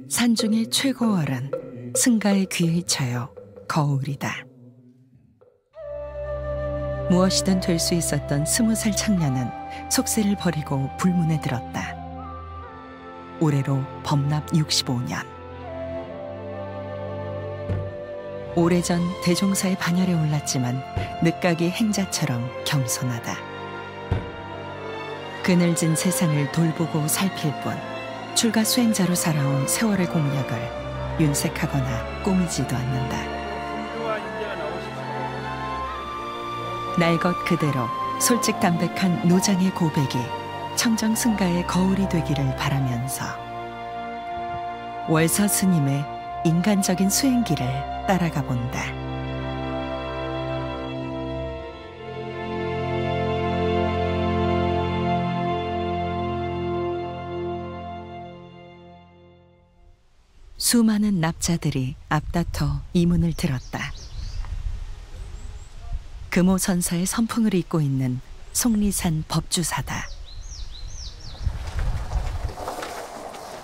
산중의 최고월은 승가의 귀의 처여 거울이다. 무엇이든 될 수 있었던 20살 청년은 속세를 버리고 불문에 들었다. 올해로 범납 65년. 오래전 대종사의 반열에 올랐지만 늦가기 행자처럼 겸손하다. 그늘진 세상을 돌보고 살필 뿐 출가 수행자로 살아온 세월의 공력을 윤색하거나 꾸미지도 않는다. 날 것 그대로 솔직 담백한 노장의 고백이 청정승가의 거울이 되기를 바라면서 월서 스님의 인간적인 수행길을 따라가 본다. 수많은 납자들이 앞다퉈 이 문을 들었다. 금오선사의 선풍을 잇고 있는 속리산 법주사다.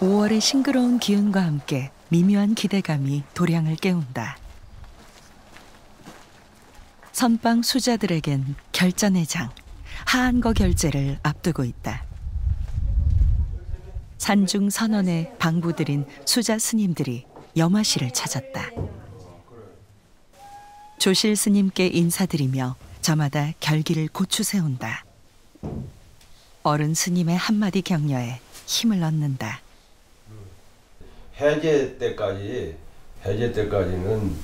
5월의 싱그러운 기운과 함께 미묘한 기대감이 도량을 깨운다. 선방 수자들에겐 결전의 장, 하한거 결제를 앞두고 있다. 산중 선원에 방부들인 수자 스님들이 염화실을 찾았다. 조실 스님께 인사드리며 저마다 결기를 고추 세운다. 어른 스님의 한마디 격려에 힘을 얻는다. 해제 때까지는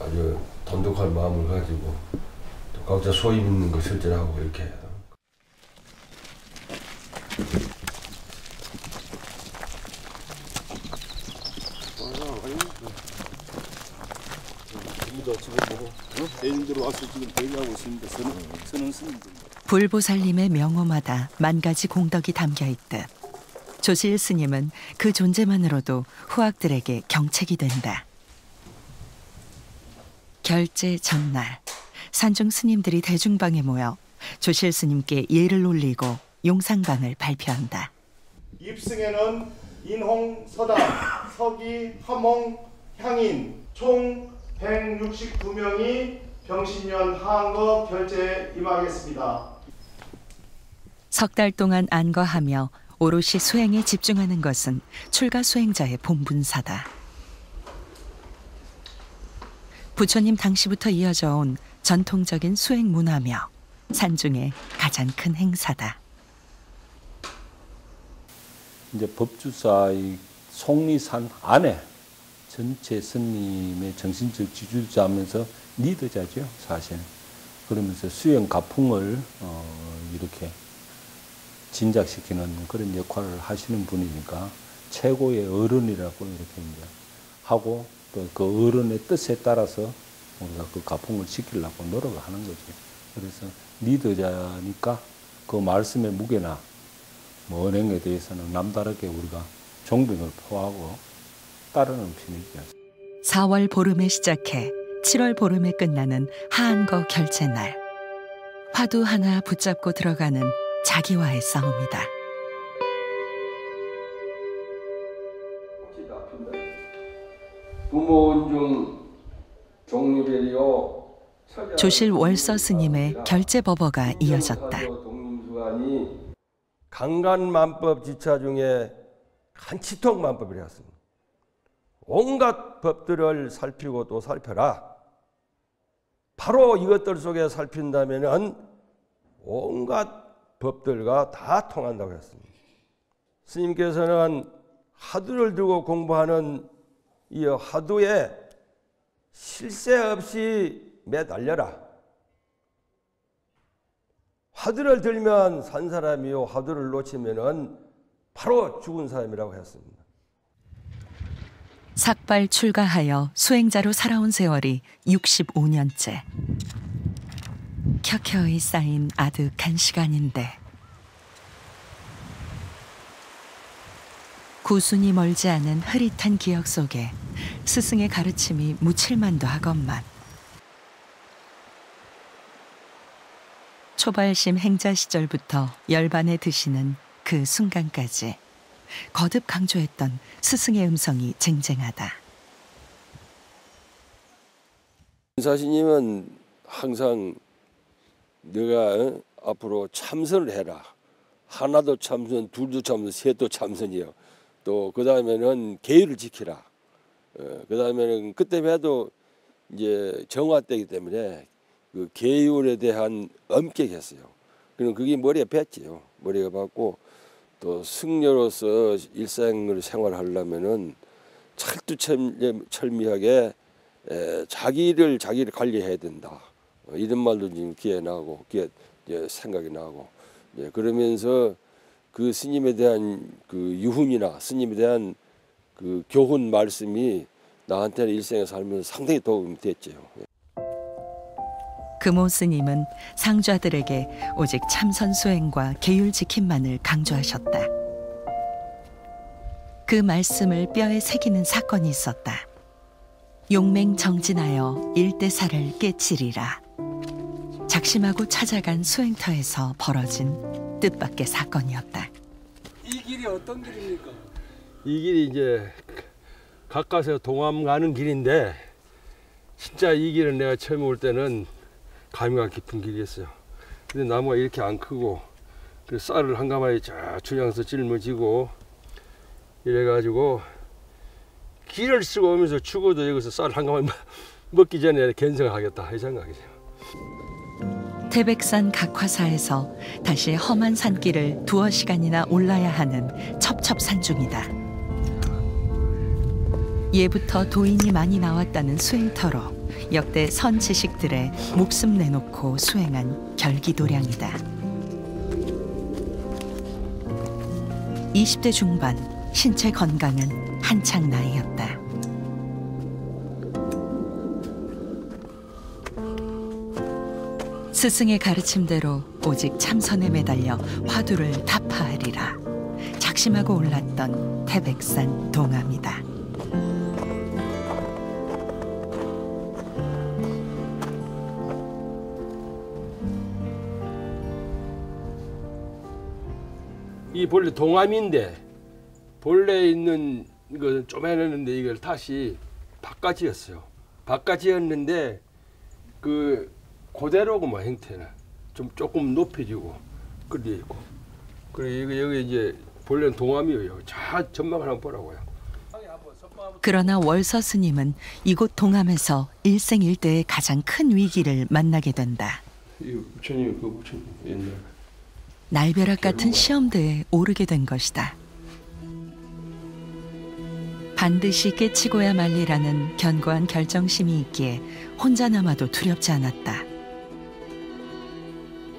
아주 돈독한 마음을 가지고 또 각자 소임 있는 거 실천하고 이렇게 해요. 불보살님의 명호마다 만 가지 공덕이 담겨 있듯 조실 스님은 그 존재만으로도 후학들에게 경책이 된다. 결제 전날 산중 스님들이 대중방에 모여 조실 스님께 예를 올리고 용상방을 발표한다. 입승에는 인홍, 서당, 서기, 함홍, 향인 총 169명이 병신년 하한거 결제에 임하겠습니다. 석 달 동안 안거하며 오롯이 수행에 집중하는 것은 출가 수행자의 본분사다. 부처님 당시부터 이어져 온 전통적인 수행 문화며 산중의 가장 큰 행사다. 이제 법주사의 속리산 안에 전체 스님의 정신적 지주자면서 리더자죠, 사실. 그러면서 수행 가풍을 이렇게 진작시키는 그런 역할을 하시는 분이니까 최고의 어른이라고 이렇게 이제 하고 또 그 어른의 뜻에 따라서 우리가 그 가풍을 지키려고 노력하는 거죠. 그래서 리더자니까 그 말씀의 무게나 뭐 언행에 대해서는 남다르게 우리가 존경을 표하고 따르는 편이죠. 4월 보름에 시작해 7월 보름에 끝나는 하한거 결제날. 화두 하나 붙잡고 들어가는 자기와의 싸움이다. 부모운중 종류별이요. 조실 월서 스님의 결제법어가 이어졌다. 강간만법 지차 중에 한치통만법이었습니다. 온갖 법들을 살피고 또 살펴라. 바로 이것들 속에 살핀다면은 온갖 법들과 다 통한다고 했습니다. 스님께서는 화두를 두고 공부하는 이 화두에 쉴 새 없이 매달려라. 화두를 들면 산 사람이요, 화두를 놓치면은 바로 죽은 사람이라고 했습니다. 삭발 출가하여 수행자로 살아온 세월이 65년째. 켜켜이 쌓인 아득한 시간인데 구순이 멀지 않은 흐릿한 기억 속에 스승의 가르침이 묻힐만도 하건만 초발심 행자 시절부터 열반에 드시는 그 순간까지 거듭 강조했던 스승의 음성이 쟁쟁하다. 은사스님은 항상 네가 앞으로 참선을 해라. 하나도 참선, 둘도 참선, 셋도 참선이요. 또 그 다음에는 계율을 지키라. 그 다음에는 그때 해도 이제 정화 때이기 때문에 그 계율에 대한 엄격했어요. 그럼 그게 머리에 뱉지요. 머리가 받고 또 승려로서 일생을 생활하려면은 철두철미하게 자기를 관리해야 된다. 이런 말도 지금 귀에 나고 귀에 생각이 나고 그러면서 그 스님에 대한 그 유훈이나 스님에 대한 그 교훈 말씀이 나한테는 일생에 살면서 상당히 도움이 됐죠. 금오 스님은 상좌들에게 오직 참선 수행과 계율 지킴만을 강조하셨다. 그 말씀을 뼈에 새기는 사건이 있었다. 용맹 정진하여 일대사를 깨치리라. 작심하고 찾아간 수행터에서 벌어진 뜻밖의 사건이었다. 이 길이 어떤 길입니까? 이 길이 이제 가까스에서 동암 가는 길인데 진짜 이 길은 내가 처음 올 때는 감회가 깊은 길이었어요. 근데 나무가 이렇게 안 크고 그 쌀을 한 가마에 쫙 주량서 짊어지고 이래가지고 길을 쓰고 오면서 죽어도 여기서 쌀 한 가마 먹기 전에 견성하겠다 이 생각이죠. 태백산 각화사에서 다시 험한 산길을 두어 시간이나 올라야 하는 첩첩산 중이다. 예부터 도인이 많이 나왔다는 수행터로 역대 선지식들의 목숨 내놓고 수행한 결기도량이다. 20대 중반, 신체 건강은 한창 나이였다. 스승의 가르침대로 오직 참선에 매달려 화두를 타파하리라. 작심하고 올랐던 태백산 동암이다. 이 본래 동암인데 본래 있는 이거 쪼매냈는데 이걸 다시 바깥이었어요. 바깥이었는데 그 그대로고 뭐 형태는 좀 조금 높여지고 그래 있고 그리고 여기 이제 본래는 동암이에요. 자 전망을 한번 보라고요. 그러나 월서 스님은 이곳 동암에서 일생일대의 가장 큰 위기를 만나게 된다. 이 부처님 그 부처님 옛날 날벼락 같은 시험대에 오르게 된 것이다. 반드시 깨치고야 말리라는 견고한 결정심이 있기에 혼자 남아도 두렵지 않았다.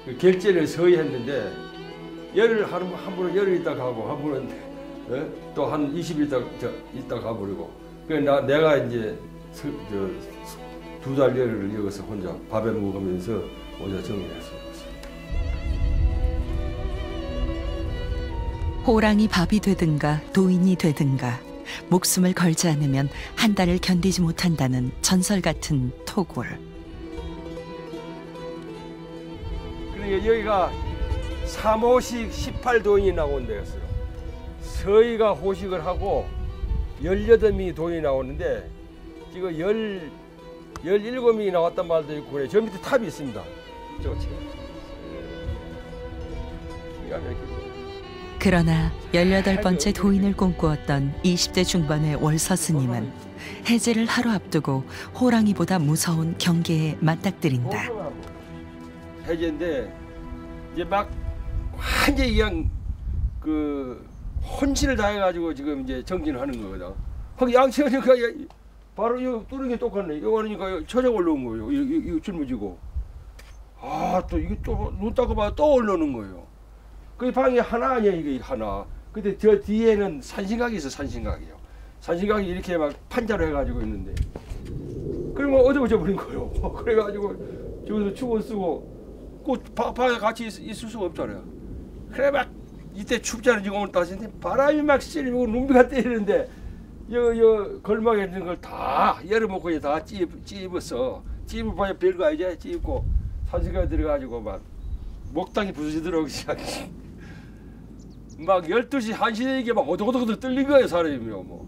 그 결제를 서히 했는데 열흘 한 번은 열흘 있다 가고 한 번은 또 한 20일 있다 가버리고 그래서 내가 이제 두 달 열흘을 여기서 혼자 밥에 먹으면서 혼자 정리했어요. 호랑이 밥이 되든가 도인이 되든가 목숨을 걸지 않으면 한 달을 견디지 못한다는 전설 같은 토골. 그러니까 여기가 삼호식 18도인이 나온 데였어요. 서희가 호식을 하고 18명이 도인이 나오는데 지금 17명이 나왔단 말도 있고 그래. 저 밑에 탑이 있습니다. 저거 지금. 그러나 18번째 도인을 꿈꾸었던 20대 중반의 월서 스님은 해제를 하루 앞두고 호랑이보다 무서운 경계에 맞닥뜨린다. 해제인데 이제 막 완전히 그냥 그 혼신을 다해가지고 지금 이제 정진을 하는 거거든. 하고 양치하니까 바로 이거 뚫는 게 똑같네. 이거 하니까 저녁 올라온 거예요. 이거 짊어지고. 아 또 이게 또 눈 닦고 봐 또 올라오는 거예요. 그 방이 하나 아니야 이게 하나. 근데 저 뒤에는 산신각이 있어 산신각이요. 산신각이 이렇게 막 판자로 해가지고 있는데. 그러면 어져버려 버린 거예요. 그래가지고 저기서 축원 쓰고 그 방에 같이 있을 수가 없잖아요. 그래 막 이때 춥잖아요. 지금 오늘 따지는데 바람이 막 찌르고 눈비가 때리는데 여 걸막에 있는 걸 다 열어먹고 다 찝었어. 찝을 봐야 별거 아니지. 찝고 산신각에 들어가지고 막 목당이 부서지더라고. 막 12시, 1시 되게 막 오도고도고도 떨린 거예요, 사람이요, 뭐.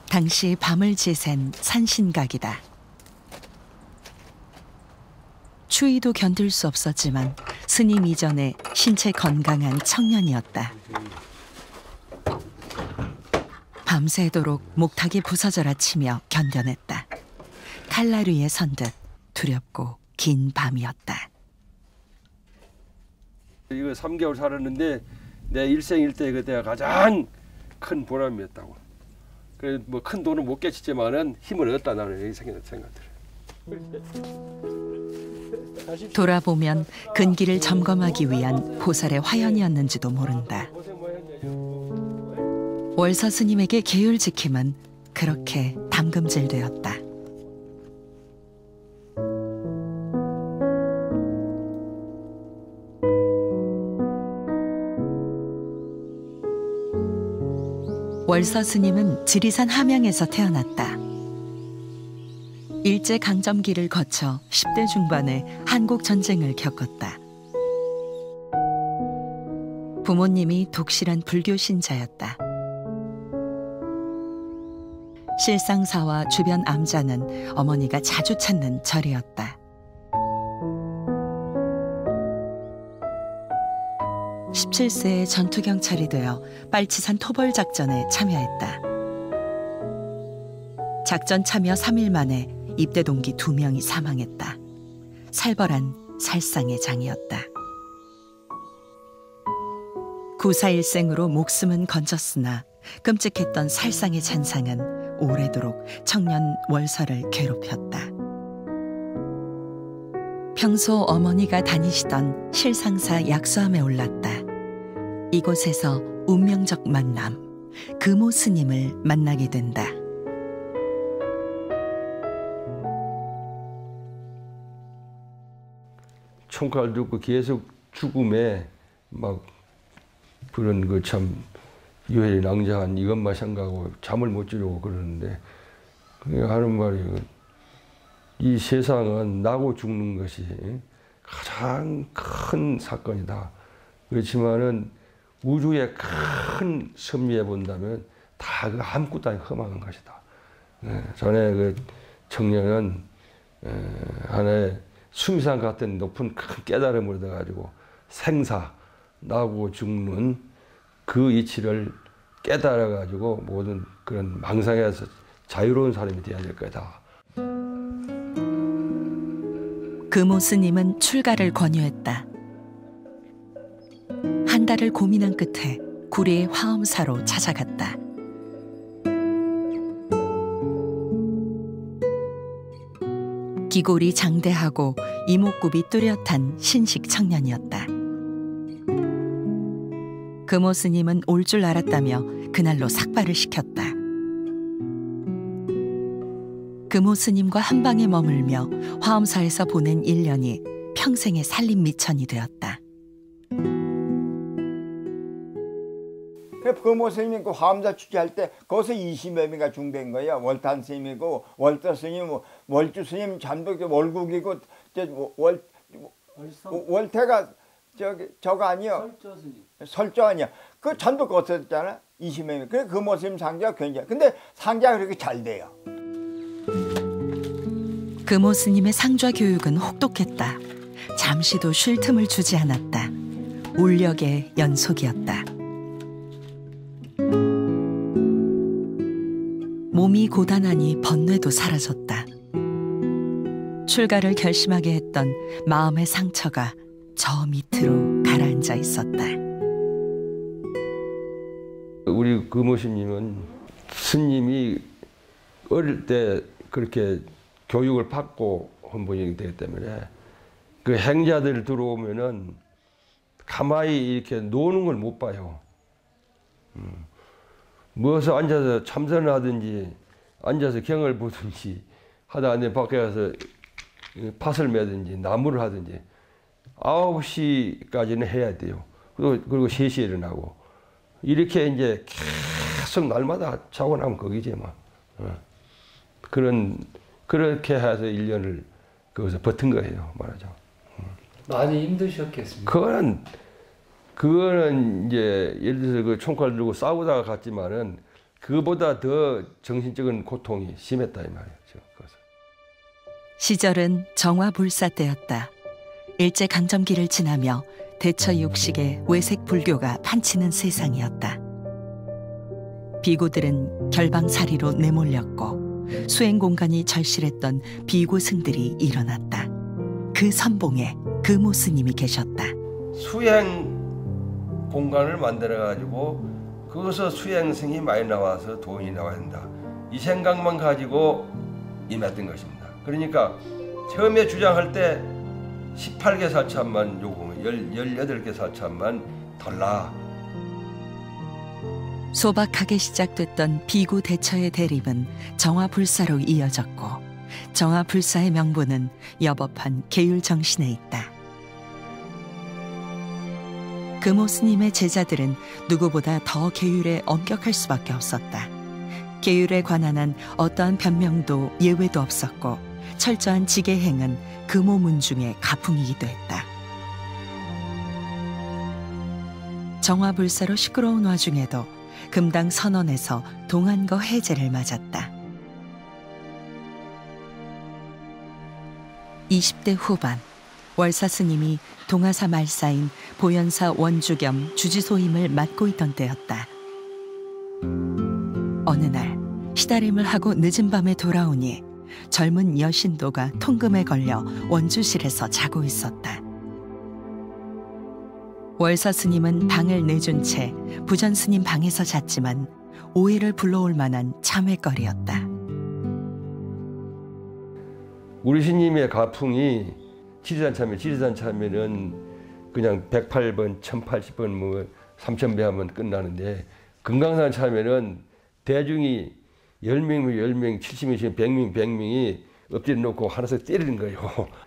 당시 밤을 지샌 산신각이다. 추위도 견딜 수 없었지만 스님 이전에 신체 건강한 청년이었다. 밤새도록 목탁이 부서져라 치며 견뎌냈다. 칼날 위에 선 듯 두렵고 긴 밤이었다. 이거 3개월 살았는데 내 일생일대 그때가 가장 큰 보람이었다고. 그래 뭐 큰 돈은 못 깨치지만은 힘을 얻었다 나는 여기 생각들. 돌아보면 근기를 점검하기 위한 보살의 화연이었는지도 모른다. 월서 스님에게 계율 지킴은 그렇게 담금질되었다. 월서 스님은 지리산 함양에서 태어났다. 일제강점기를 거쳐 10대 중반에 한국전쟁을 겪었다. 부모님이 독실한 불교 신자였다. 실상사와 주변 암자는 어머니가 자주 찾는 절이었다. 17세에 전투경찰이 되어 빨치산 토벌작전에 참여했다. 작전 참여 3일 만에 입대 동기 2명이 사망했다. 살벌한 살상의 장이었다. 9.4일생으로 목숨은 건졌으나 끔찍했던 살상의 잔상은 오래도록 청년 월서를 괴롭혔다. 평소 어머니가 다니시던 실상사 약수함에 올랐다. 이곳에서 운명적 만남, 금오 스님을 만나게 된다. 총칼 듣고 계속 죽음에 막 그런 그 참 유혈이 낭자한 이것만 생각하고 잠을 못 자려고 그러는데 그게 하는 말이 이 세상은 나고 죽는 것이 가장 큰 사건이다. 그렇지만은 우주의 큰 섭리에 본다면 다 그 아무것도 아닌 험한 것이다. 전에 그 청년은 하나의 수미산 같은 높은 큰 깨달음을 얻어가지고 생사, 나고 죽는 그 이치를 깨달아가지고 모든 그런 망상에서 자유로운 사람이 되어야 될 거다. 금오 스님은 출가를 권유했다. 한 달을 고민한 끝에 구리의 화엄사로 찾아갔다. 기골이 장대하고 이목구비 뚜렷한 신식 청년이었다. 금오 스님은 올 줄 알았다며 그날로 삭발을 시켰다. 금오 스님과 한방에 머물며 화엄사에서 보낸 1년이 평생의 살림 미천이 되었다. 금오 스님이 그 화엄사 축제할 때 거기서 20여 명이 중된 거야. 월탄 스님이고 월터 스님, 월주 스님 전부 월국이고 월태가 저거 아니야. 설조 아니야. 그 전부 거기서 했잖아. 20여 명. 그래 금오 스님 상자가 굉장히. 근데 상자가 그렇게 잘 돼요. 금오 스님의 상좌 교육은 혹독했다. 잠시도 쉴 틈을 주지 않았다. 울력의 연속이었다. 몸이 고단하니 번뇌도 사라졌다. 출가를 결심하게 했던 마음의 상처가 저 밑으로 가라앉아 있었다. 우리 금오 스님은 스님이 어릴 때 그렇게 교육을 받고 한 분이기 때문에 그 행자들 들어오면은 가만히 이렇게 노는 걸 못 봐요. 무엇을 앉아서 참선을 하든지 앉아서 경을 보든지 하다 안에 밖에 가서 팥을 매든지 나무를 하든지 9시까지는 해야 돼요. 그리고 3시에 일어나고 이렇게 이제 계속 날마다 자고 나면 거기지 뭐. 그렇게 해서 1년을 거기서 버틴 거예요, 말하자면. 많이 힘드셨겠습니다. 그거는 이제 예를 들어서 그 총칼 들고 싸우다가 갔지만은 그보다 더 정신적인 고통이 심했다 이 말이죠. 시절은 정화불사 때였다. 일제강점기를 지나며 대처 육식에 외색 불교가 판치는 세상이었다. 비구들은 결방살이로 내몰렸고 수행 공간이 절실했던 비구승들이 일어났다. 그 선봉에 금오 스님이 계셨다. 수행 공간을 만들어 가지고 거기서 수행승이 많이 나와서 돈이 나와야 한다. 이 생각만 가지고 임했던 것입니다. 그러니까 처음에 주장할 때 18개 사참만 요구하면 18개 사참만 달라. 소박하게 시작됐던 비구 대처의 대립은 정화불사로 이어졌고 정화불사의 명분은 여법한 계율 정신에 있다. 금오 스님의 제자들은 누구보다 더 계율에 엄격할 수밖에 없었다. 계율에 관한 한 어떠한 변명도 예외도 없었고 철저한 지계행은 금오 문중의 가풍이기도 했다. 정화불사로 시끄러운 와중에도 금당 선원에서 동안거 해제를 맞았다. 20대 후반 월사 스님이 동아사 말사인 보현사 원주 겸 주지소임을 맡고 있던 때였다. 어느 날 시다림을 하고 늦은 밤에 돌아오니 젊은 여신도가 통금에 걸려 원주실에서 자고 있었다. 월사 스님은 방을 내준 채 부전 스님 방에서 잤지만 오해를 불러올 만한 참회거리였다. 우리 스님의 가풍이 지리산 참회는 그냥 108번, 1080번, 뭐 3000배 하면 끝나는데 금강산 참회는 대중이 10명이면 10명, 70명이면 100명, 100명이 엎드려 놓고 하나씩 때리는 거예요.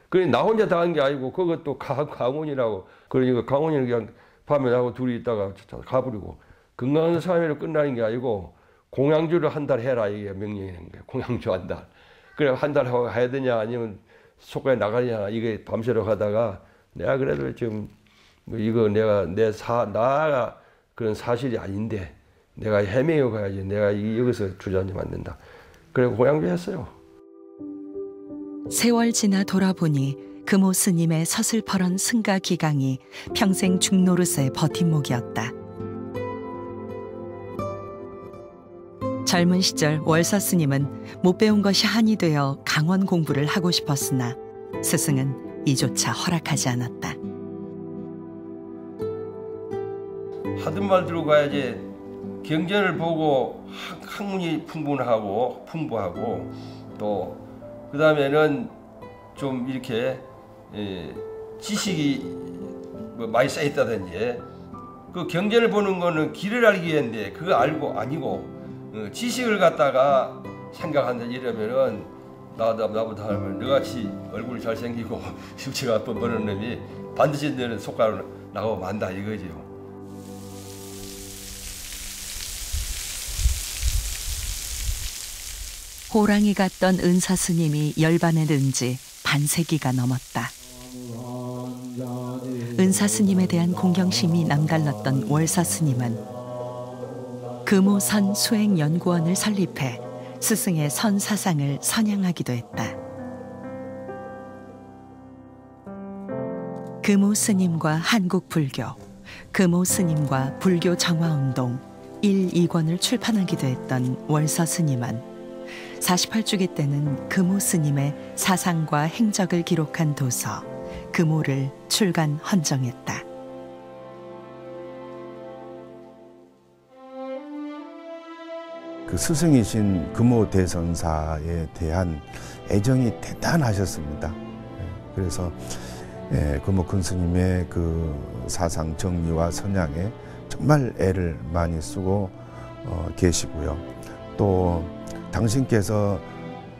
그래 나 혼자 다 한 게 아니고 그것도 강원이라고 그러니까 강원이는 그냥 밤에 나하고 둘이 있다가 가버리고 금강산 참회로 끝나는 게 아니고 공양주를 한 달 해라 이게 명령인 거예요. 공양주 한 달. 그래 한 달 하고 해야 되냐 아니면 속가에 나가냐 이게 밤새러 하다가 내가 그래도 좀 뭐 이거 나가 그런 사실이 아닌데 내가 헤매어 가야지 내가 여기서 주저앉으면 안 된다. 그래 공양주 했어요. 세월 지나 돌아보니 금오 스님의 서슬퍼런 승가 기강이 평생 중노릇의 버팀목이었다. 젊은 시절 월사 스님은 못 배운 것이 한이 되어 강원 공부를 하고 싶었으나 스승은 이조차 허락하지 않았다. 하던 말 들고 가야지. 경전을 보고 학문이 풍부하고 또 그 다음에는 좀 이렇게 지식이 뭐 많이 쌓였다든지 그 경전을 보는 거는 길을 알기 위한데 그거 알고 아니고 지식을 갖다가 생각한다 이러면은 나보다 하면 너같이 얼굴 잘생기고 흉치가 뻔뻔한 놈이 반드시 너는 속가로 나가고 만다 이거지요. 호랑이 같던 은사 스님이 열반에 든 지 반세기가 넘었다. 은사 스님에 대한 공경심이 남달랐던 월사 스님은 금오선 수행연구원을 설립해 스승의 선 사상을 선양하기도 했다. 금오 스님과 한국 불교, 금오 스님과 불교 정화운동 1, 2권을 출판하기도 했던 월서 스님은 48주기 때는 금오 스님의 사상과 행적을 기록한 도서 금오를 출간 헌정했다. 그 스승이신 금오 대선사에 대한 애정이 대단하셨습니다. 그래서 금오 큰 스님의 그 사상 정리와 선양에 정말 애를 많이 쓰고 계시고요. 또 당신께서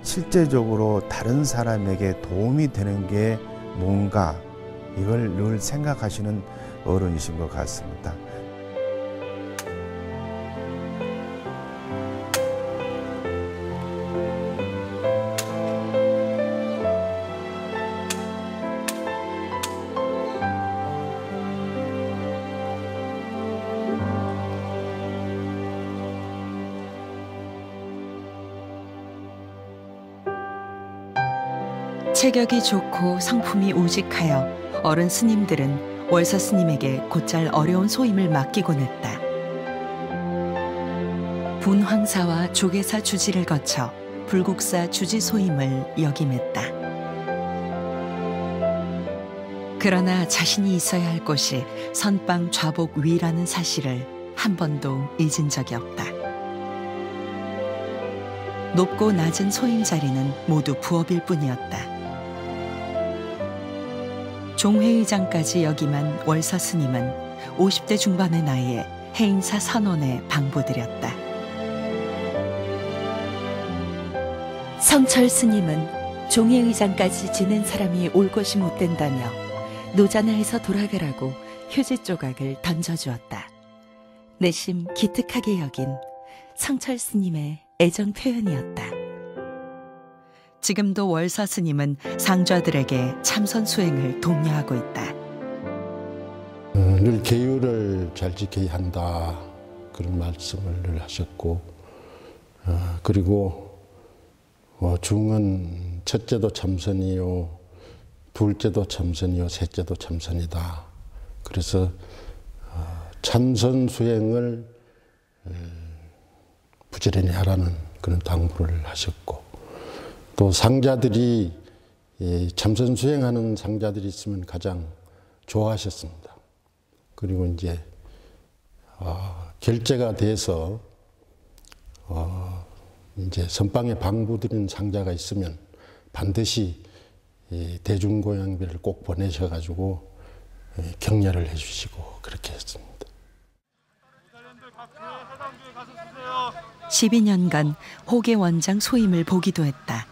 실제적으로 다른 사람에게 도움이 되는 게 뭔가 이걸 늘 생각하시는 어른이신 것 같습니다. 체격이 좋고 성품이 우직하여 어른 스님들은 월서 스님에게 곧잘 어려운 소임을 맡기곤 했다. 분황사와 조계사 주지를 거쳐 불국사 주지 소임을 역임했다. 그러나 자신이 있어야 할 곳이 선방 좌복 위라는 사실을 한 번도 잊은 적이 없다. 높고 낮은 소임 자리는 모두 부업일 뿐이었다. 종회의장까지 역임한 월서 스님은 50대 중반의 나이에 해인사 선원에 방부드렸다. 성철 스님은 종회의장까지 지낸 사람이 올 것이 못 된다며 노자나에서 돌아가라고 휴지 조각을 던져주었다. 내심 기특하게 여긴 성철 스님의 애정 표현이었다. 지금도 월서 스님은 상좌들에게 참선 수행을 독려하고 있다. 늘 계율을 잘 지켜야 한다, 그런 말씀을 늘 하셨고, 그리고 중은 첫째도 참선이요, 둘째도 참선이요, 셋째도 참선이다. 그래서 참선 수행을 부지런히 하라는 그런 당부를 하셨고, 또 상자들이 참선 수행하는 상자들이 있으면 가장 좋아하셨습니다. 그리고 이제 결제가 돼서 이제 선방에 방부드린 상자가 있으면 반드시 대중고양비를 꼭 보내셔가지고 격려를 해주시고 그렇게 했습니다. 12년간 호계 원장 소임을 보기도 했다.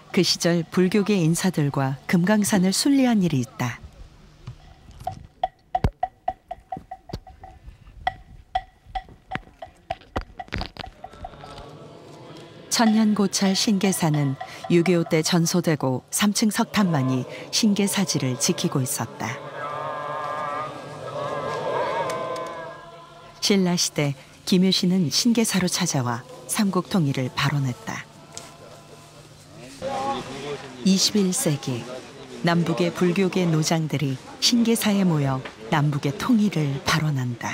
그 시절 불교계 인사들과 금강산을 순리한 일이 있다. 천년고찰 신계사는 6.25 때 전소되고 3층 석탑만이 신계사지를 지키고 있었다. 신라시대 김유신은 신계사로 찾아와 삼국 통일을 발언했다. 21세기 남북의 불교계 노장들이 신계사에 모여 남북의 통일을 발언한다.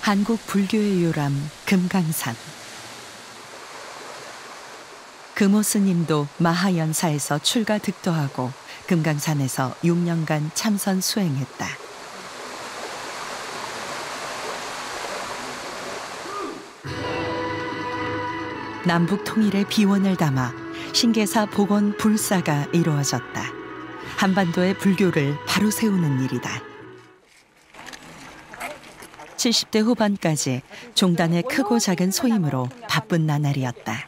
한국 불교의 요람 금강산. 금오 스님도 마하연사에서 출가 득도하고 금강산에서 6년간 참선 수행했다. 남북 통일의 비원을 담아 신계사 복원 불사가 이루어졌다. 한반도의 불교를 바로 세우는 일이다. 70대 후반까지 종단의 크고 작은 소임으로 바쁜 나날이었다.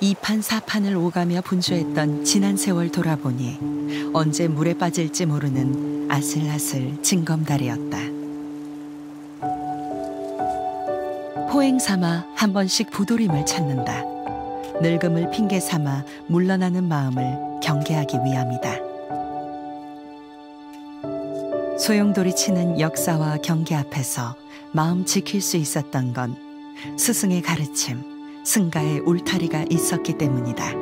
이판사판을 오가며 분주했던 지난 세월 돌아보니 언제 물에 빠질지 모르는 아슬아슬 징검다리였다. 포행 삼아 한 번씩 부도림을 찾는다. 늙음을 핑계 삼아 물러나는 마음을 경계하기 위함이다. 소용돌이 치는 역사와 경계 앞에서 마음 지킬 수 있었던 건 스승의 가르침, 승가의 울타리가 있었기 때문이다.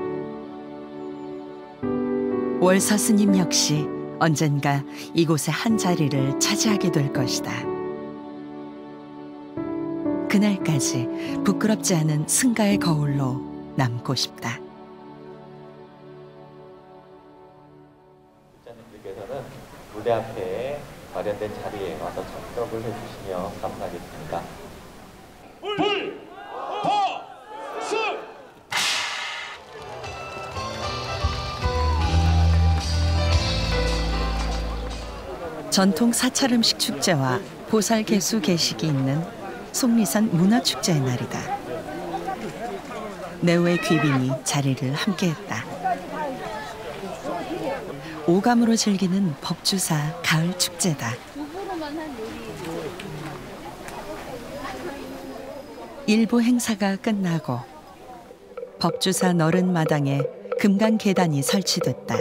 월서 스님 역시 언젠가 이곳의 한 자리를 차지하게 될 것이다. 그날까지 부끄럽지 않은 승가의 거울로 남고 싶다. 목사님들께서는 무대 앞에 마련된 자리에 와서 참석을 해주시면 감사하겠습니다. 전통 사찰 음식 축제와 보살 개수 계식이 있는 속리산 문화축제의 날이다. 내외 귀빈이 자리를 함께했다. 오감으로 즐기는 법주사 가을 축제다. 일부 행사가 끝나고 법주사 너른 마당에 금강 계단이 설치됐다.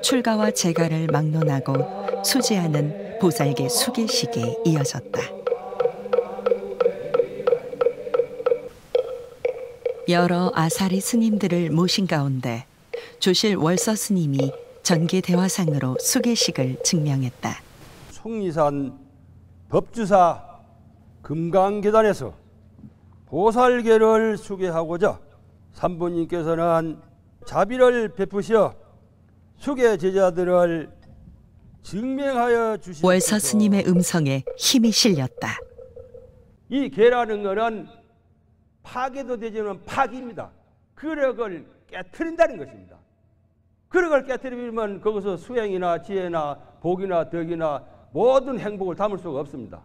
출가와 제가를 막론하고 수제하는 보살개 수계식이 이어졌다. 여러 아사리 스님들을 모신 가운데 조실 월서 스님이 전계 대화상으로 수계식을 증명했다. 속리산 법주사 금강계단에서 보살계를 수계하고자 삼부님께서는 자비를 베푸시어 수계 제자들을 증명하여 주시옵소서. 월서 스님의 음성에 힘이 실렸다. 이 계라는 것은 파괴도 되지 않은 파기입니다. 그력을 깨트린다는 것입니다. 그력을 깨트리면 거기서 수행이나 지혜나 복이나 덕이나 모든 행복을 담을 수가 없습니다.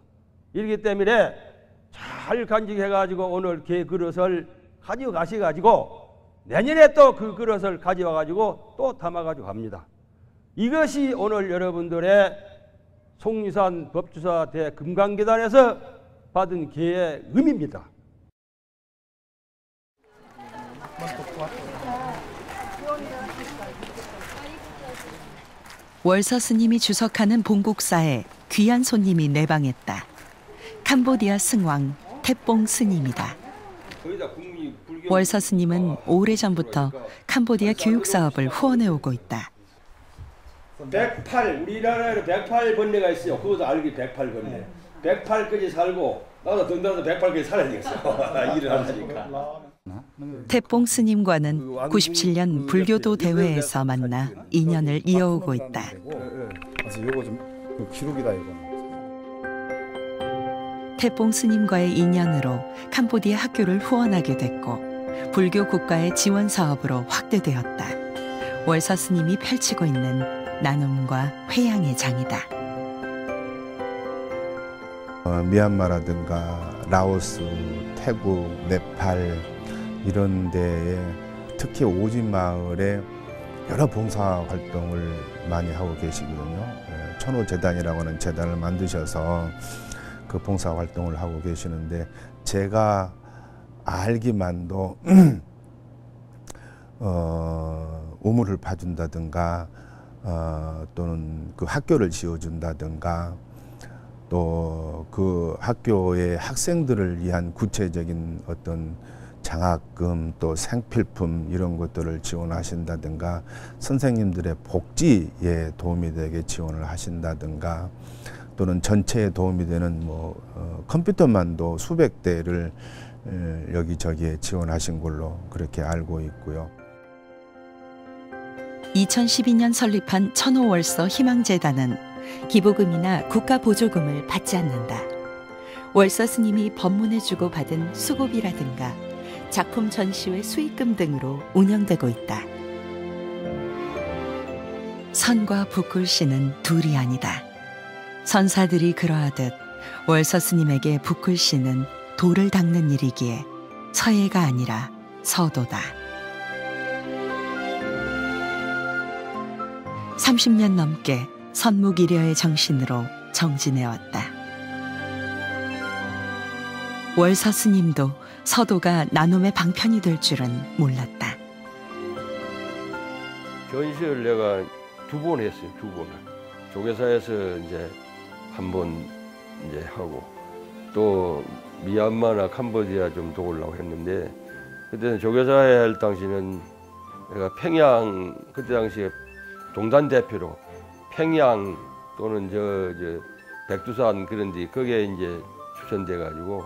이렇기 때문에 잘 간직해가지고 오늘 개 그릇을 가지고 가셔가지고 내년에 또 그 그릇을 가져와가지고 또 담아가지고 갑니다. 이것이 오늘 여러분들의 속리산 법주사 대금강계단에서 받은 개의 의미입니다. 월서 스님이 주석하는 본국사에 귀한 손님이 내방했다. 캄보디아 승왕 태뽕 스님이다. 월서 스님은 오래전부터 캄보디아 교육 사업을 후원해 오고 있다. 108, 우리나라에는 108번뇌가 있어요. 그것도 알기 108번뇌. 108까지 살고 나도 덩달아서 108까지 살아야 되겠어. 일을 하니까. 태뽕 스님과는 97년 불교도 대회에서 만나 인연을 이어오고 있다. 그래서 요거 좀 기록이다 이거. 태뽕 스님과의 인연으로 캄보디아 학교를 후원하게 됐고 불교 국가의 지원 사업으로 확대되었다. 월서 스님이 펼치고 있는 나눔과 회양의 장이다. 미얀마라든가 라오스, 태국, 네팔 이런 데에 특히 오진마을에 여러 봉사 활동을 많이 하고 계시거든요. 천호재단이라고 하는 재단을 만드셔서 그 봉사 활동을 하고 계시는데 제가 알기만도 우물을 파준다든가 또는 그 학교를 지어준다든가 또 그 학교의 학생들을 위한 구체적인 어떤 장학금 또 생필품 이런 것들을 지원하신다든가 선생님들의 복지에 도움이 되게 지원을 하신다든가 또는 전체에 도움이 되는 컴퓨터만도 수백 대를 여기저기에 지원하신 걸로 그렇게 알고 있고요. 2012년 설립한 천호월서 희망재단은 기부금이나 국가보조금을 받지 않는다. 월서 스님이 법문해주고 받은 수고비라든가 작품 전시회 수익금 등으로 운영되고 있다. 선과 붓글씨는 둘이 아니다. 선사들이 그러하듯 월서 스님에게 붓글씨는 돌을 닦는 일이기에 서예가 아니라 서도다. 30년 넘게 선무기려의 정신으로 정진해왔다. 월서 스님도 서도가 나눔의 방편이 될 줄은 몰랐다. 전시를 내가 2번 했어요. 2번을. 조계사에서 이제 한 번 이제 하고 또 미얀마나 캄보디아 좀 도우려고 했는데 그때는 조계사에 할 당시는 내가 평양 그때 당시에 동단 대표로 평양 또는 저 백두산 그런 데 거기에 이제 추천돼 가지고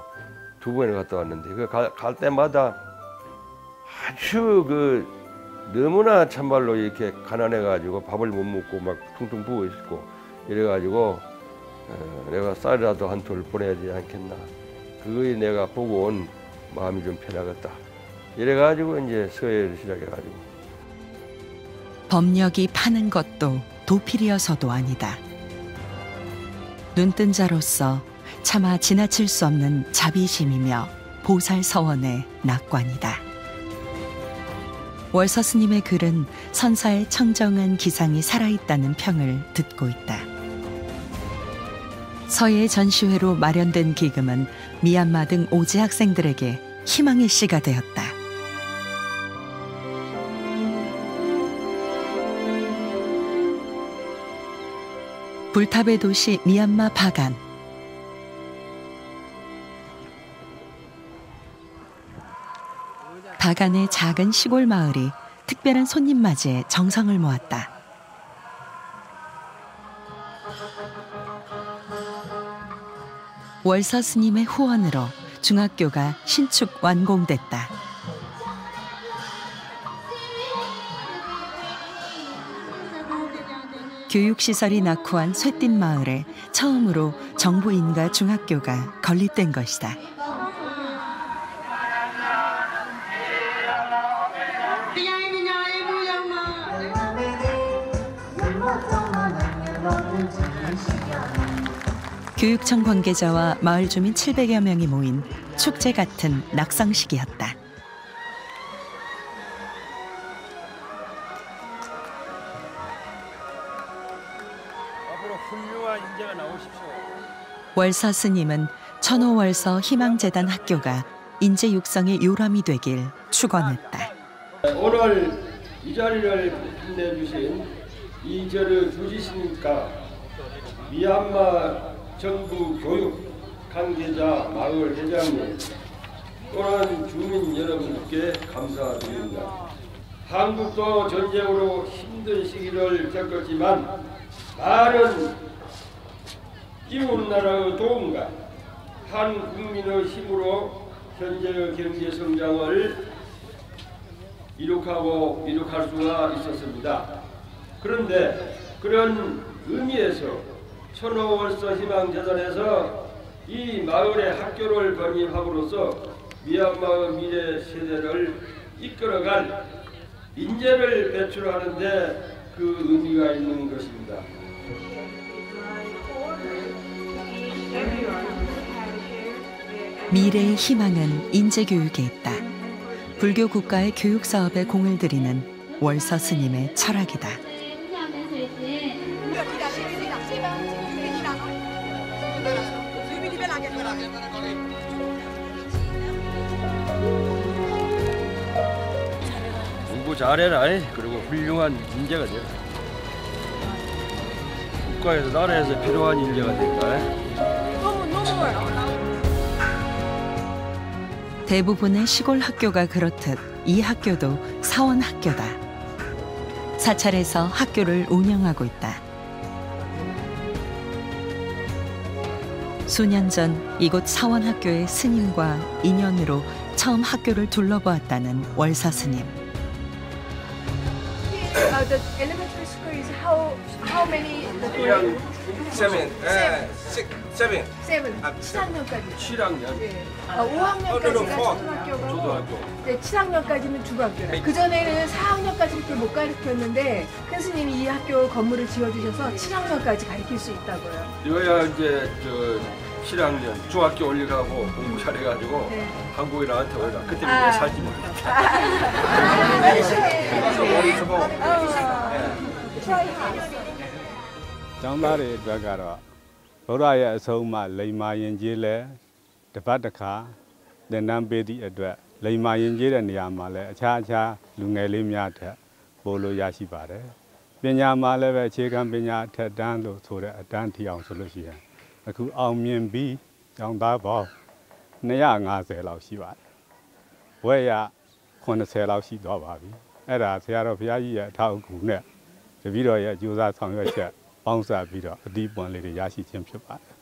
2번을 갔다 왔는데 그 갈 때마다 아주 너무나 참말로 이렇게 가난해 가지고 밥을 못 먹고 막 퉁퉁 부어 있고 이래 가지고 내가 쌀이라도 한 톨 보내야 되지 않겠나. 그거에 내가 보고 온 마음이 좀 편하겠다. 이래 가지고 이제 서예를 시작해 가지고. 법력이 파는 것도 도필이어서도 아니다. 눈뜬 자로서 차마 지나칠 수 없는 자비심이며 보살서원의 낙관이다. 월서 스님의 글은 선사의 청정한 기상이 살아있다는 평을 듣고 있다. 서예 전시회로 마련된 기금은 미얀마 등 오지 학생들에게 희망의 씨가 되었다. 불탑의 도시 미얀마 바간. 바간의 작은 시골 마을이 특별한 손님 맞이에 정성을 모았다. 월서 스님의 후원으로 중학교가 신축 완공됐다. 교육시설이 낙후한 쇠띤 마을에 처음으로 정부인가 중학교가 건립된 것이다. 교육청 관계자와 마을 주민 700여 명이 모인 축제 같은 낙성식이었다. 앞으로 훌륭한 인재가 나오십시오. 월서 스님은 천호월서 희망재단 학교가 인재 육성의 요람이 되길 축원했다. 오늘 이 자리를 빛내주신 이저르 주지스님과 미얀마 정부 교육 관계자 마을 회장님 또한 주민 여러분께 감사드립니다. 한국도 전쟁으로 힘든 시기를 겪었지만 많은 이웃 나라의 도움과 한 국민의 힘으로 현재의 경제 성장을 이룩할 수가 있었습니다. 그런데 그런 의미에서 천호월서 희망재단에서 이 마을의 학교를 건립함으로써 미얀마의 미래 세대를 이끌어갈 인재를 배출하는 데 그 의미가 있는 것입니다. 미래의 희망은 인재교육에 있다. 불교 국가의 교육 사업에 공을 들이는 월서 스님의 철학이다. 공부 잘해라. 그리고 훌륭한 인재가 돼. 국가에서 나라에서 필요한 인재가 될까. 대부분의 시골 학교가 그렇듯 이 학교도 사원 학교다. 사찰에서 학교를 운영하고 있다. 수년 전 이곳 사원 학교의 스님과 인연으로 처음 학교를 둘러보았다는 월서 스님. The elementary school is how many? Seven. 7학년까지. 7학년. 네. 5학년까지가 초등학교고. 네, 7학년까지는 중학교예요. 그 전에는 4학년까지밖에 못 가르쳤는데 큰 스님이 이 학교 건물을 지어주셔서 7학년까지 가르칠 수 있다고요. 이거야 이제 7학년 중학교 올리라고 공부 잘해가지고 네. 한국에 나한테 오라. 그때 내가 살지 모르겠다.ကျောင်းသားတွေအတွက်ကတော့ဗုဒ္ဓရဲ့အဆုံးအမလိမ္မာယဉ်ကျေးလဲတစ်ပတ်တစ်ခါသင်တန်းပေးသည့်အတွက်လိမ္မာယဉ်ကျေးတဲ့နေရာမှာလဲအခြားလူငယ်လေးများထက်ပိုလို့ရရှိပါတယ်။ပညာမှာလည်းပဲအခြေခံပညာအထက်တန်းလို့ဆိုတဲ့အတန်းထီအောင်ဆိုလို့ရှိရင်အခုအောင်မြင်ပြီးကျောင်းသားပေါင်း250လောက်ရှိပါတယ်။ဘွဲ့ရ80လောက်ရှိသွားပါပြီ။အဲ့ဒါဆရာတော်ဘုရားကြီးရဲ့အထောက်အကူနဲ့တပည့်တော်ရဲ့ကြိုးစားဆောင်ရွက်ချက်ပေါင်းစပ်ပြီးတော့အတီးပွန်လေးတွေရရှိခြင်းဖြစ်ပါတယ်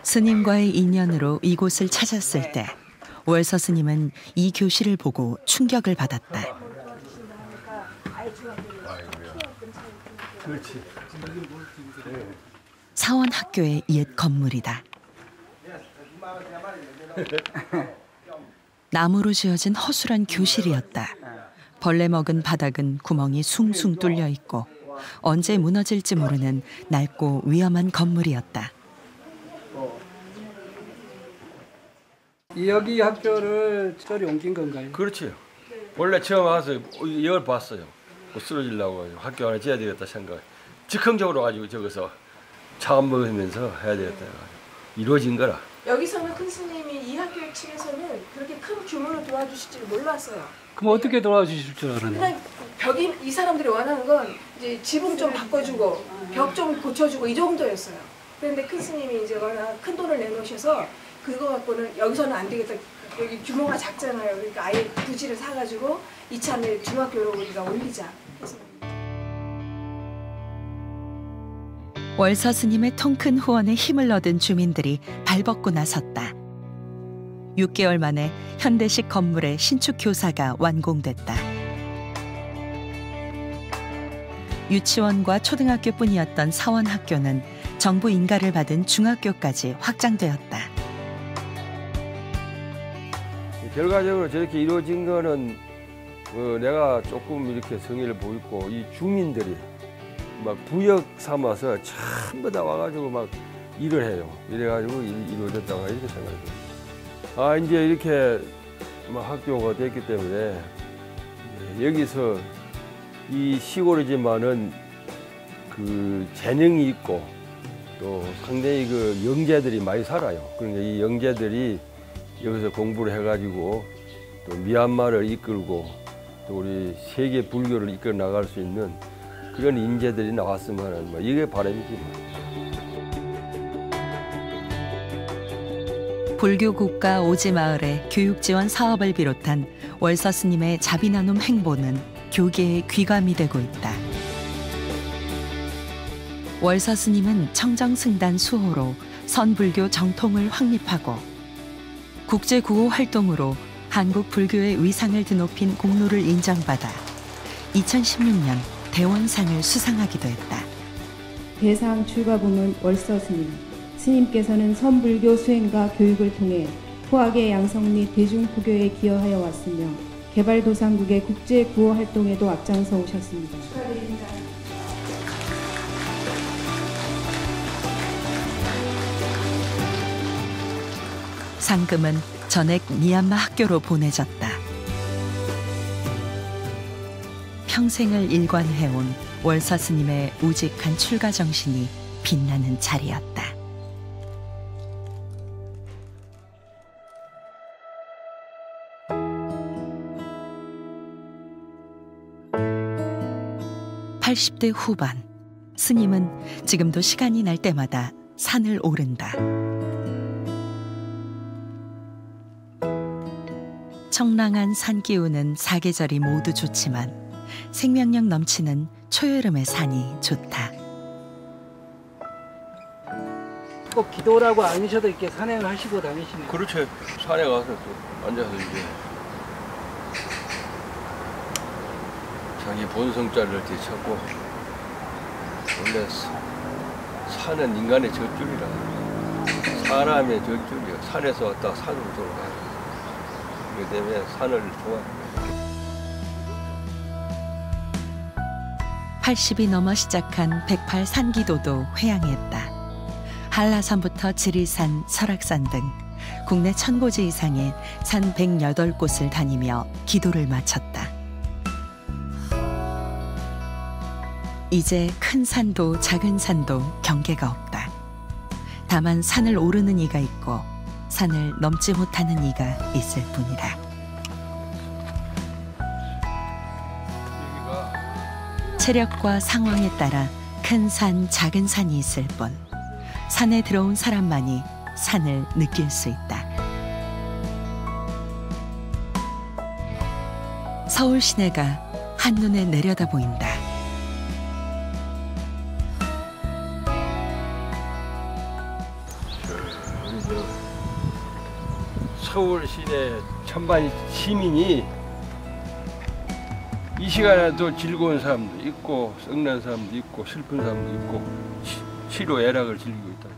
။ 스님과의 인연으로 이곳을 찾았을 때 월서 스님은 이 교실을 보고 충격을 받았다. 사원 학교의 옛 건물이다. 나무로 지어진 허술한 교실이었다. 벌레 먹은 바닥은 구멍이 숭숭 뚫려 있고 언제 무너질지 모르는 낡고 위험한 건물이었다. 여기 학교를 저리 옮긴 건가요? 그렇지요. 원래 처음 와서 이걸 봤어요. 쓰러지려고 학교 하나 지어야 되겠다 생각. 즉흥적으로 가지고 저기서 차원 먹으면서 해야 되겠다. 이루어진 거라. 여기서는 큰 스님이 이 학교 측에서는 그렇게 큰 규모로 도와주실 줄 몰랐어요. 그럼 어떻게 도와주실 줄 알았나요? 그냥 벽이 이 사람들이 원하는 건 이제 지붕 좀 바꿔주고 벽 좀 고쳐주고 이 정도였어요. 그런데 큰 스님이 이제 워낙 큰 돈을 내놓으셔서 그거 갖고는 여기서는 안 되겠다. 여기 규모가 작잖아요. 그러니까 아예 부지를 사가지고 이참에 중학교로 우리가 올리자. 그래서. 월서 스님의 통큰 후원에 힘을 얻은 주민들이 발벗고 나섰다. 6개월 만에 현대식 건물의 신축 교사가 완공됐다. 유치원과 초등학교뿐이었던 사원학교는 정부 인가를 받은 중학교까지 확장되었다. 결과적으로 저렇게 이루어진 거는 내가 조금 이렇게 성의를 보이고 이 주민들이 막 부역 삼아서 전부 다 와가지고 막 일을 해요. 이래가지고 이루어졌다고 이렇게 생각해요. 아 이제 이렇게 막 학교가 됐기 때문에 여기서 이 시골이지만은 그 재능이 있고 또 상당히 그 영재들이 많이 살아요. 그러니까 이 영재들이 여기서 공부를 해가지고 또 미얀마를 이끌고 또 우리 세계 불교를 이끌어 나갈 수 있는 그런 인재들이 나왔으면 하는 뭐 이게 바람이지 뭐. 불교 국가 오지마을의 교육 지원 사업을 비롯한 월서 스님의 자비 나눔 행보는 교계의 귀감이 되고 있다. 월서 스님은 청정승단 수호로 선불교 정통을 확립하고 국제구호 활동으로 한국 불교의 위상을 드높인 공로를 인정받아 2016년 대원상을 수상하기도 했다. 대상 출가부문 월서 스님. 스님께서는 선불교 수행과 교육을 통해 후학의 양성 및 대중부교에 기여하여 왔으며 개발도상국의 국제구호 활동에도 앞장서 오셨습니다. 축하드립니다. 상금은 전액 미얀마 학교로 보내졌다. 평생을 일관해온 월서 스님의 우직한 출가 정신이 빛나는 자리였다. (80대) 후반, 스님은 지금도 시간이 날 때마다 산을 오른다. 청량한 산 기운은 사계절이 모두 좋지만 생명력 넘치는 초여름의 산이 좋다. 꼭 기도라고 아니셔도 이렇게 산행을 하시고 다니시네요. 그렇죠. 산에 가서 또 앉아서 이제 자기 본성자를 되찾고 원래 산은 인간의 젖줄이라 사람의 젖줄이야. 산에서 왔다가 산으로 돌아가요. 그렇기 때문에 산을 좋아해요. 80이 넘어 시작한 108 산기도도 회양했다. 한라산부터 지리산, 설악산 등 국내 1000고지 이상의 산 108곳을 다니며 기도를 마쳤다. 이제 큰 산도 작은 산도 경계가 없다. 다만 산을 오르는 이가 있고 산을 넘지 못하는 이가 있을 뿐이다. 체력과 상황에 따라 큰 산, 작은 산이 있을 뿐 산에 들어온 사람만이 산을 느낄 수 있다. 서울 시내가 한눈에 내려다 보인다. 서울 시내 천만 시민이 이 시간에도 즐거운 사람도 있고 썩난 사람도 있고 슬픈 사람도 있고 시로 애락을 즐기고 있다.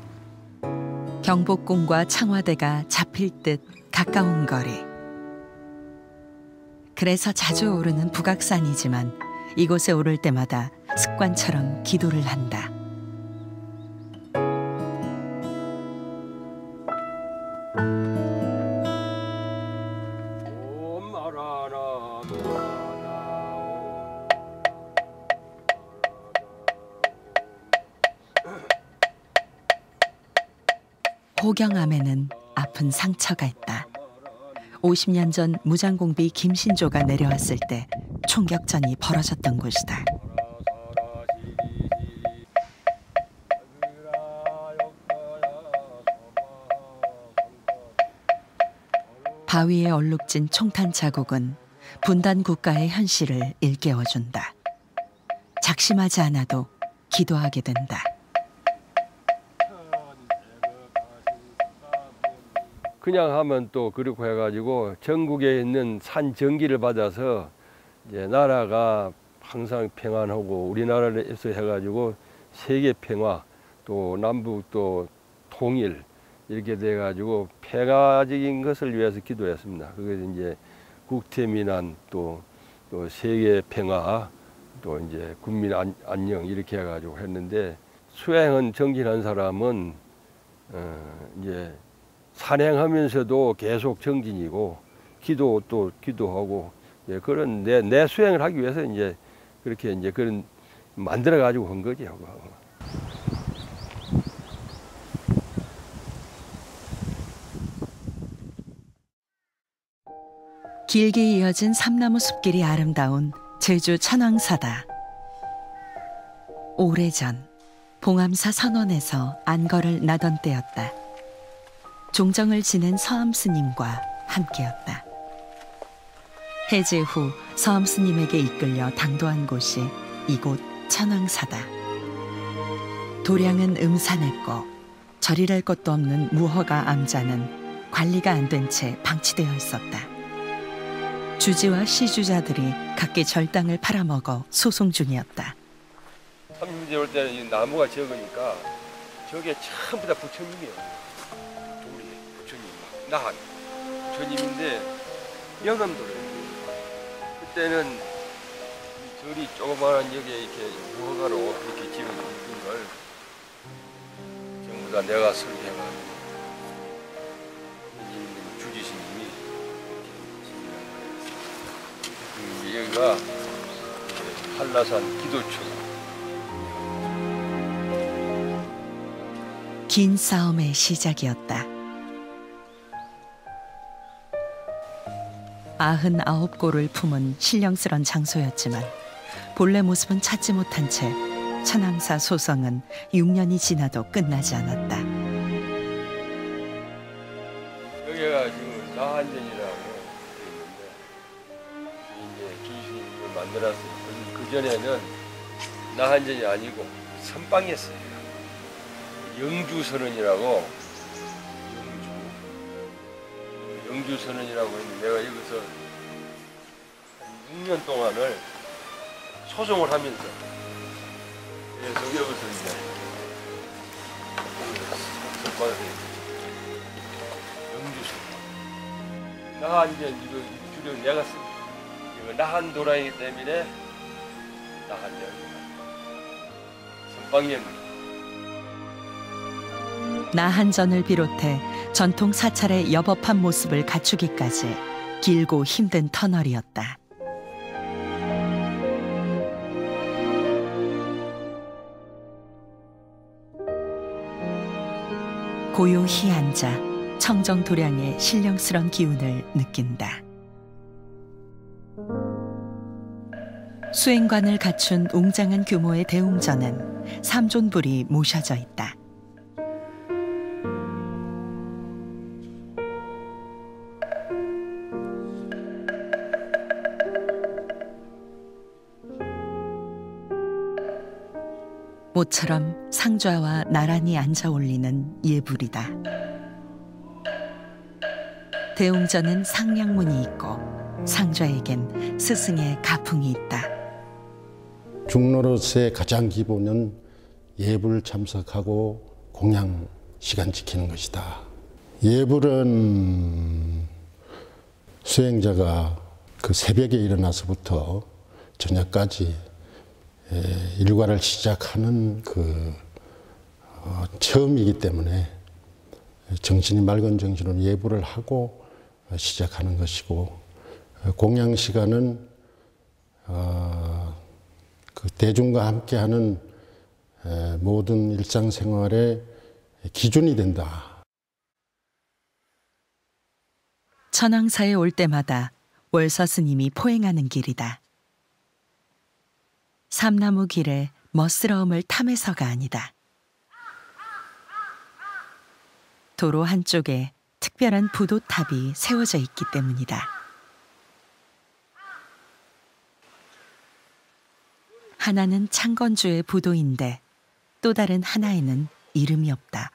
경복궁과 청와대가 잡힐 듯 가까운 거리. 그래서 자주 오르는 북악산이지만 이곳에 오를 때마다 습관처럼 기도를 한다. 호경암에는 아픈 상처가 있다. 50년 전 무장공비 김신조가 내려왔을 때 총격전이 벌어졌던 곳이다. 바위에 얼룩진 총탄 자국은 분단 국가의 현실을 일깨워준다. 작심하지 않아도 기도하게 된다. 그냥 하면 또 그렇고 해가지고 전국에 있는 산 전기를 받아서 이제 나라가 항상 평안하고 우리나라에서 해가지고 세계 평화 또 남북 또 통일 이렇게 돼가지고 평화적인 것을 위해서 기도했습니다. 그게 이제 국태민안 또 세계 평화 또 이제 국민 안녕 이렇게 해가지고 했는데 수행은 정진한 사람은 이제 산행하면서도 계속 정진이고 기도 또 기도하고 예, 그런 내 수행을 하기 위해서 이제 그렇게 이제 그런 만들어 가지고 한 거죠. 길게 이어진 삼나무 숲길이 아름다운 제주 천왕사다. 오래전 봉암사 선원에서 안거를 나던 때였다. 종정을 지낸 서암 스님과 함께였다. 해제 후 서암 스님에게 이끌려 당도한 곳이 이곳 천왕사다. 도량은 음산했고 절이랄 것도 없는 무허가 암자는 관리가 안 된 채 방치되어 있었다. 주지와 시주자들이 각기 절당을 팔아먹어 소송 중이었다. 삼림제 올 때는 이 나무가 적으니까 저게 전부 다 부처님이에요. 나한 부처님인데 영암도래요. 그때는 절이 조그마한 여기에 이렇게 무허가로 이렇게 지은 걸 전부 다 내가 설계해가지고 주지스님이 여기가 한라산 기도처. 긴 싸움의 시작이었다. 99골을 품은 신령스런 장소였지만 본래 모습은 찾지 못한 채 천왕사 소성은 6년이 지나도 끝나지 않았다. 여기가 지금 나한전이라고 있는데 이제 주지스님을 만들었어요. 그 전에는 나한전이 아니고 선방이었어요. 영주선언이라고 영주선언이라고 했는데 내가 여기서 한 6년 동안을 소송을 하면서 그래서 여기서 이제 선방에서 영주선언 나한전 이거 주로 내가 쓴 이거 나한도라이기 때문에 나한전 선방령 나한전을 비롯해 전통 사찰의 여법한 모습을 갖추기까지 길고 힘든 터널이었다. 고요히 앉아 청정도량의 신령스런 기운을 느낀다. 수행관을 갖춘 웅장한 규모의 대웅전은 삼존불이 모셔져 있다. 모처럼 상좌와 나란히 앉아 올리는 예불이다. 대웅전은 상량문이 있고 상좌에겐 스승의 가풍이 있다. 중로로서의 가장 기본은 예불 참석하고 공양 시간 지키는 것이다. 예불은 수행자가 그 새벽에 일어나서부터 저녁까지 일과를 시작하는 그 처음이기 때문에 정신이 맑은 정신으로 예불을 하고 시작하는 것이고, 공양 시간은 그 대중과 함께하는 모든 일상생활의 기준이 된다. 천왕사에 올 때마다 월서 스님이 포행하는 길이다. 삼나무 길의 멋스러움을 탐해서가 아니다. 도로 한쪽에 특별한 부도탑이 세워져 있기 때문이다. 하나는 창건주의 부도인데 또 다른 하나에는 이름이 없다.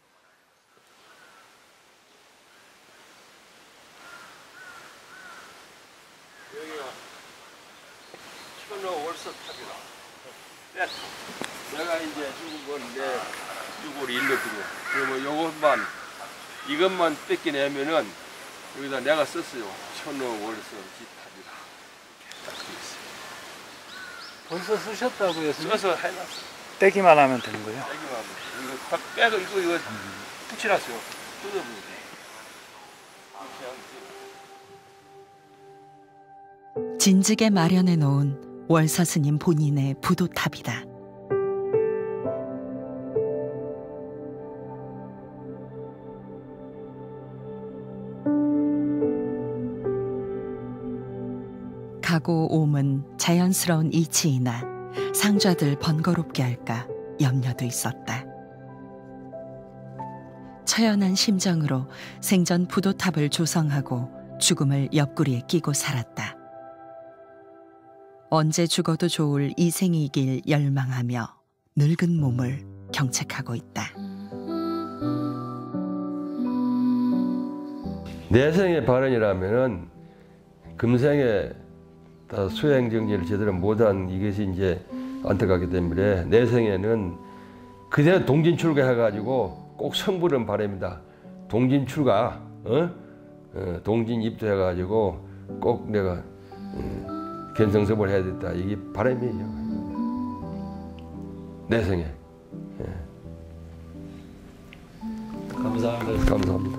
여기가 천호 월석탑이다. 내가 이제 죽은 건데 이걸 일러드려. 그러면 이것만 뺏겨내면은 여기다 내가 썼어요. 천호 월석탑이다. 딱 쓰였어요. 벌써 쓰셨다고요? 써서 해놨어. 떼기만 하면 되는 거예요? 떼기만 하면. 이거 딱 빼고 이거 붙여놨어요. 뜯어보면 돼. 진즉에 마련해 놓은 월서 스님 본인의 부도탑이다. 가고 옴은 자연스러운 이치이나 상좌들 번거롭게 할까 염려도 있었다. 처연한 심정으로 생전 부도탑을 조성하고 죽음을 옆구리에 끼고 살았다. 언제 죽어도 좋을 이생이길 열망하며 늙은 몸을 경책하고 있다. 내생의 발언이라면은 금생에 수행 정진을 제대로 못한 이것이 이제 안타깝기 때문에 내생에는 그대로 동진 출가해가지고 꼭 성불은 바랍니다. 동진 출가, 동진 입도해가지고 꼭 내가 견성섭을 해야 됐다. 이게 바람이에요. 내생에. 감사합니다. 감사합니다.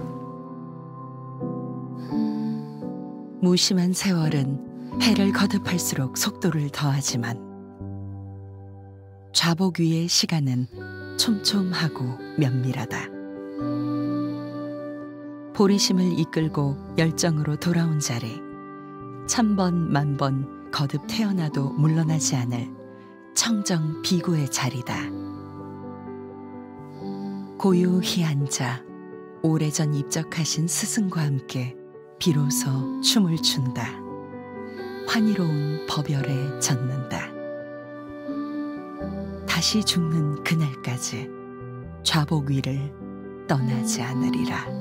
무심한 세월은 해를 거듭할수록 속도를 더하지만 좌복 위의 시간은 촘촘하고 면밀하다. 보리심을 이끌고 열정으로 돌아온 자리, 천번 만번 거듭 태어나도 물러나지 않을 청정 비구의 자리다. 고요히 앉아 오래전 입적하신 스승과 함께 비로소 춤을 춘다. 환희로운 법열에 젖는다. 다시 죽는 그날까지 좌복 위를 떠나지 않으리라.